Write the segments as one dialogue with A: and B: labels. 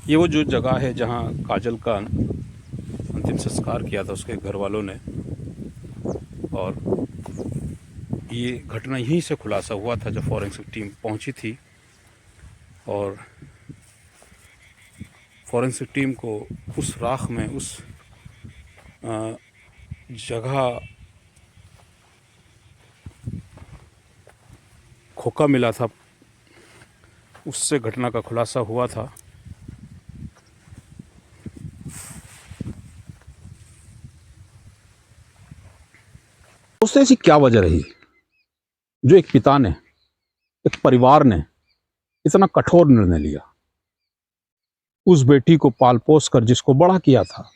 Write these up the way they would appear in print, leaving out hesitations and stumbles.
A: ये वो जो जगह है जहाँ काजल का अंतिम संस्कार किया था उसके घर वालों ने। और ये घटना यहीं से खुलासा हुआ था जब फॉरेंसिक टीम पहुंची थी। और फॉरेंसिक टीम को उस राख में उस जगह खोखा मिला था, उससे घटना का खुलासा हुआ था। दोस्तों, ऐसी क्या वजह रही जो एक पिता ने, एक परिवार ने इतना कठोर निर्णय लिया? उस बेटी को पाल पोस कर जिसको बड़ा किया था,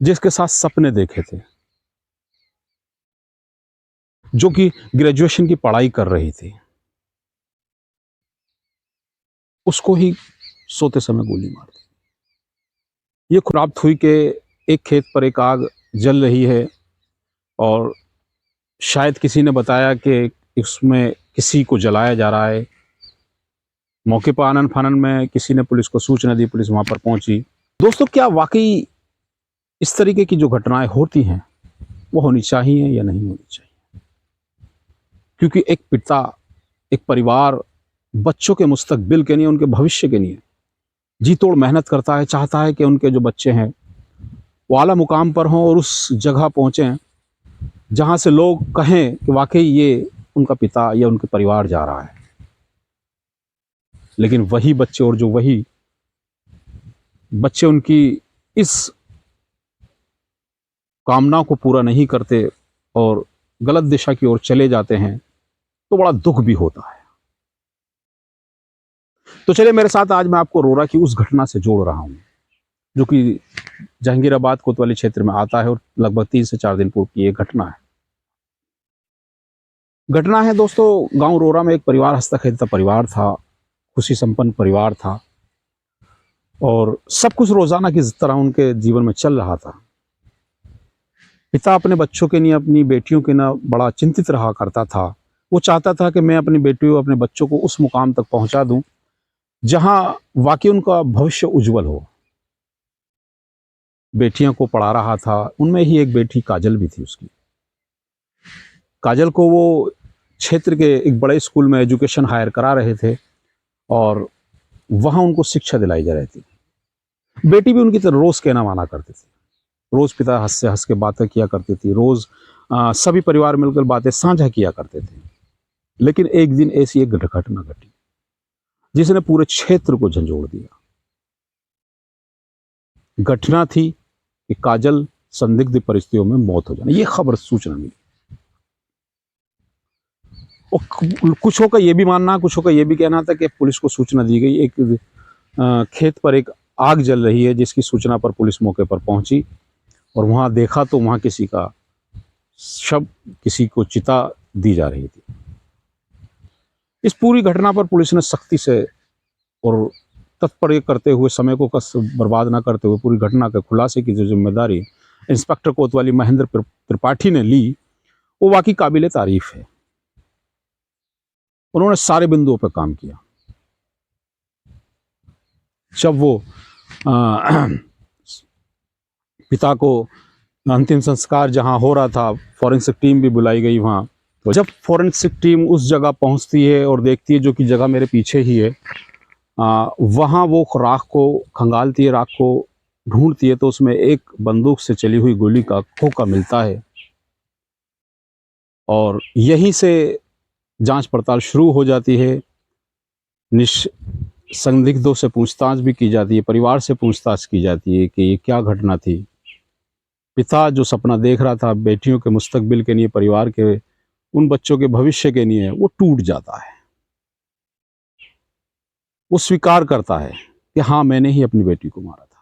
A: जिसके साथ सपने देखे थे, जो कि ग्रेजुएशन की पढ़ाई कर रही थी, उसको ही सोते समय गोली मार दी। ये खुराब हुई के एक खेत पर एक आग जल रही है और शायद किसी ने बताया कि इसमें किसी को जलाया जा रहा है। मौके पर आनन फानन में किसी ने पुलिस को सूचना दी, पुलिस वहां पर पहुंची। दोस्तों, क्या वाकई इस तरीके की जो घटनाएं होती हैं वो होनी चाहिए या नहीं होनी चाहिए? क्योंकि एक पिता, एक परिवार बच्चों के मुस्तकबिल के लिए, उनके भविष्य के लिए जी तोड़ मेहनत करता है, चाहता है कि उनके जो बच्चे हैं वो आला मुकाम पर हों और उस जगह पहुंचे जहां से लोग कहें कि वाकई ये उनका पिता या उनके परिवार जा रहा है। लेकिन वही बच्चे, और जो वही बच्चे उनकी इस कामना को पूरा नहीं करते और गलत दिशा की ओर चले जाते हैं, तो बड़ा दुख भी होता है। तो चलिए, मेरे साथ आज मैं आपको रोरा की उस घटना से जोड़ रहा हूं जो कि जहांगीराबाद कोतवाली क्षेत्र में आता है और लगभग 3 से 4 दिन पूर्व की एक घटना है दोस्तों। गांव रोरा में एक परिवार, हंसता खेलता परिवार था, खुशी संपन्न परिवार था और सब कुछ रोजाना की तरह उनके जीवन में चल रहा था। पिता अपने बच्चों के लिए, अपनी बेटियों के लिए बड़ा चिंतित रहा करता था। वो चाहता था कि मैं अपनी बेटियों, अपने बच्चों को उस मुकाम तक पहुंचा दूं जहां वाकई उनका भविष्य उज्जवल हो। बेटियों को पढ़ा रहा था, उनमें ही एक बेटी काजल भी थी उसकी। काजल को वो क्षेत्र के एक बड़े स्कूल में एजुकेशन हायर करा रहे थे और वहां उनको शिक्षा दिलाई जा रही थी। बेटी भी उनकी तरह रोज कहना माना करती थी। रोज पिता हंस से हंस के बातें किया करती थी। रोज सभी परिवार मिलकर बातें साझा किया करते थे। लेकिन एक दिन ऐसी एक घटना घटी जिसने पूरे क्षेत्र को झंझोड़ दिया। घटना थी कि काजल संदिग्ध परिस्थितियों में मौत हो जाना, ये खबर सूचना मिली। और कुछों का ये भी मानना, कुछों का ये भी कहना था कि पुलिस को सूचना दी गई, एक खेत पर एक आग जल रही है, जिसकी सूचना पर पुलिस मौके पर पहुंची और वहां देखा तो वहां किसी का शव, किसी को चिता दी जा रही थी। इस पूरी घटना पर पुलिस ने सख्ती से और तत्पर करते हुए, समय को कस बर्बाद ना करते हुए, पूरी घटना के खुलासे की जो जिम्मेदारी इंस्पेक्टर कोतवाली महेंद्र त्रिपाठी ने ली, वो वाकई काबिले तारीफ है। उन्होंने सारे बिंदुओं पर काम किया। जब वो पिता को अंतिम संस्कार जहां हो रहा था, फॉरेंसिक टीम भी बुलाई गई वहां। तो जब फॉरेंसिक टीम उस जगह पहुंचती है और देखती है, जो कि जगह मेरे पीछे ही है, वहां वो राख को खंगालती है, राख को ढूंढती है, तो उसमें एक बंदूक से चली हुई गोली का खोखा मिलता है। और यहीं से जांच पड़ताल शुरू हो जाती है। संदिग्धों से पूछताछ भी की जाती है, परिवार से पूछताछ की जाती है कि ये क्या घटना थी। पिता जो सपना देख रहा था बेटियों के मुस्तकबिल के लिए, परिवार के, उन बच्चों के भविष्य के लिए, वो टूट जाता है। वो स्वीकार करता है कि हाँ, मैंने ही अपनी बेटी को मारा था।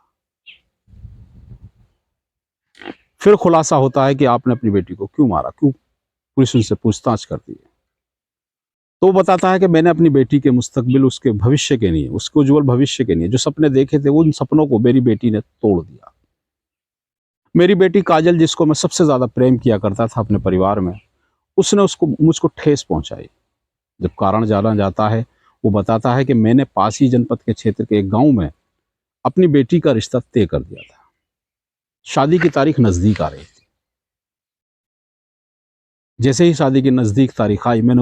A: फिर खुलासा होता है कि आपने अपनी बेटी को क्यों मारा, क्यों? पुलिस उनसे पूछताछ करती है तो वो बताता है कि मैंने अपनी बेटी के मुस्तकबिल, उसके भविष्य के लिए, उसके उज्जवल भविष्य के लिए जो सपने देखे थे, उन सपनों को मेरी बेटी ने तोड़ दिया। मेरी बेटी काजल, जिसको मैं सबसे ज्यादा प्रेम किया करता था अपने परिवार में, उसने मुझको ठेस पहुंचाई। जब कारण जाना जाता है, वो बताता है कि मैंने पास ही जनपद के क्षेत्र के एक गांव में अपनी बेटी का रिश्ता तय कर दिया था। शादी की तारीख नज़दीक आ रही थी। जैसे ही शादी की नज़दीक तारीख आई, मैंने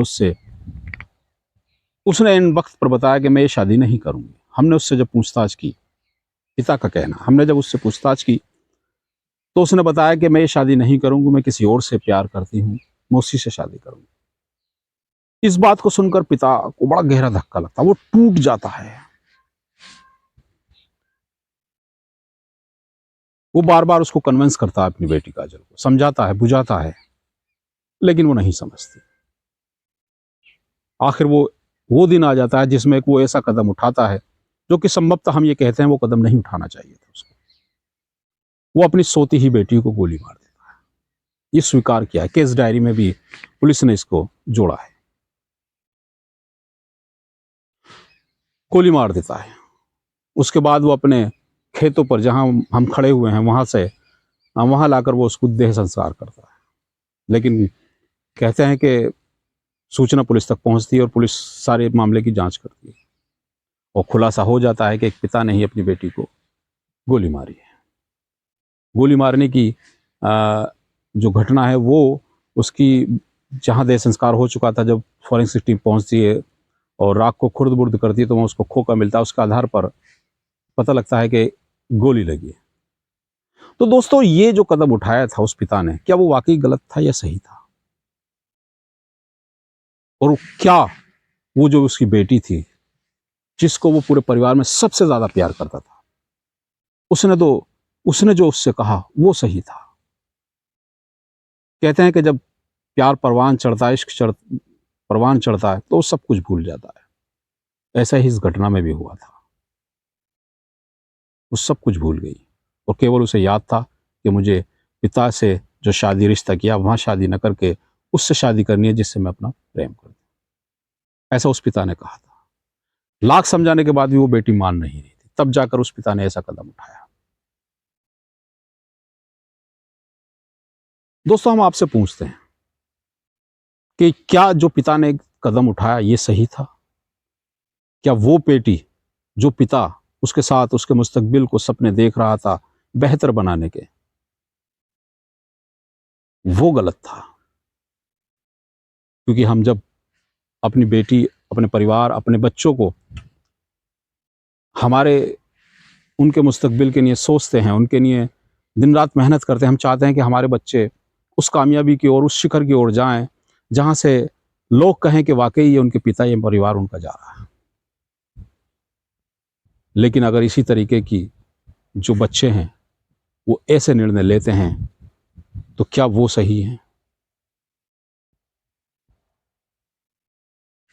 A: उसने इन वक्त पर बताया कि मैं ये शादी नहीं करूँगी। हमने उससे जब पूछताछ की, पिता का कहना, हमने जब उससे पूछताछ की तो उसने बताया कि मैं ये शादी नहीं करूँगी, मैं किसी और से प्यार करती हूँ, मैं उसी से शादी करूँगी। इस बात को सुनकर पिता को बड़ा गहरा धक्का लगता, वो टूट जाता है। वो बार-बार उसको कन्विंस करता है, अपनी बेटी काजल को समझाता है, बुझाता है, लेकिन वो नहीं समझती। आखिर वो दिन आ जाता है जिसमें वो ऐसा कदम उठाता है जो कि संभवतः हम ये कहते हैं वो कदम नहीं उठाना चाहिए था उसको। वो अपनी सोती ही बेटी को गोली मार देता है। ये स्वीकार किया है, केस डायरी में भी पुलिस ने इसको जोड़ा है। गोली मार देता है। उसके बाद वो अपने खेतों पर, जहां हम खड़े हुए हैं, वहां लाकर वो उसको देह संस्कार करता है। लेकिन कहते हैं कि सूचना पुलिस तक पहुंचती है और पुलिस सारे मामले की जांच करती है और खुलासा हो जाता है कि एक पिता ने ही अपनी बेटी को गोली मारी है। गोली मारने की जो घटना है वो उसकी, जहां देह संस्कार हो चुका था, जब फॉरेंसिक टीम पहुंचती है और राख को खुर्द-बुर्द करती है तो वहाँ उसको खोखा मिलता है। उसके आधार पर पता लगता है कि गोली लगी है। तो दोस्तों, ये जो कदम उठाया था उस पिता ने, क्या वो वाक़ई गलत था या सही था? और क्या वो जो उसकी बेटी थी, जिसको वो पूरे परिवार में सबसे ज़्यादा प्यार करता था, उसने जो उससे कहा वो सही था? कहते हैं कि जब प्यार परवान चढ़ता है, परवान चढ़ता है तो वो सब कुछ भूल जाता है। ऐसा ही इस घटना में भी हुआ था। वो सब कुछ भूल गई और केवल उसे याद था कि मुझे पिता से जो शादी रिश्ता किया वहाँ शादी न करके उससे शादी करनी है जिससे मैं अपना प्रेम करूँ। ऐसा उस पिता ने कहा था। लाख समझाने के बाद भी वो बेटी मान नहीं रही थी। तब जाकर उस पिता ने ऐसा कदम उठाया। दोस्तों, हम आपसे पूछते हैं कि क्या जो पिता ने कदम उठाया ये सही था? क्या वो बेटी, जो पिता उसके साथ उसके मुस्तकबिल को सपने देख रहा था बेहतर बनाने के, वो गलत था? क्योंकि हम जब अपनी बेटी, अपने परिवार, अपने बच्चों को हमारे उनके मुस्तकबिल के लिए सोचते हैं, उनके लिए दिन रात मेहनत करते हैं, हम चाहते हैं कि हमारे बच्चे उस कामयाबी की ओर, उस शिखर की ओर जाएं जहां से लोग कहें कि वाकई ये उनके पिता, ये परिवार उनका जा रहा है। लेकिन अगर इसी तरीके की जो बच्चे हैं वो ऐसे निर्णय लेते हैं तो क्या वो सही है?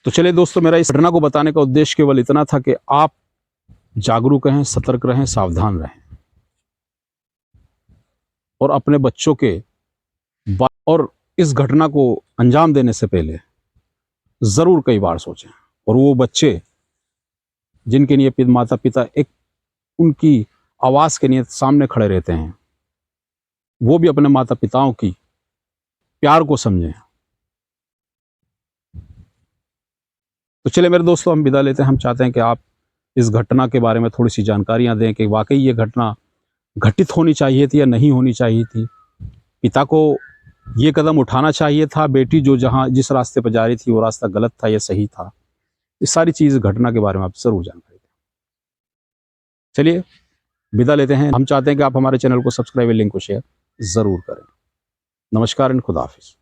A: तो चलिए दोस्तों, मेरा इस घटना को बताने का उद्देश्य केवल इतना था कि आप जागरूक रहें, सतर्क रहें, सावधान रहें और अपने बच्चों के और इस घटना को अंजाम देने से पहले ज़रूर कई बार सोचें। और वो बच्चे जिनके लिए माता पिता एक उनकी आवाज़ के लिए सामने खड़े रहते हैं, वो भी अपने माता पिताओं की प्यार को समझें। तो चलिए मेरे दोस्तों, हम विदा लेते हैं। हम चाहते हैं कि आप इस घटना के बारे में थोड़ी सी जानकारियां दें कि वाकई ये घटना घटित होनी चाहिए थी या नहीं होनी चाहिए थी। पिता को ये कदम उठाना चाहिए था, बेटी जो जिस रास्ते पर जा रही थी वो रास्ता गलत था या सही था? ये सारी चीज़ घटना के बारे में आप ज़रूर जानकारी दें। चलिए विदा लेते हैं। हम चाहते हैं कि आप हमारे चैनल को सब्सक्राइब, लिंक को शेयर ज़रूर करें। नमस्कार एंड खुदा हाफिज़।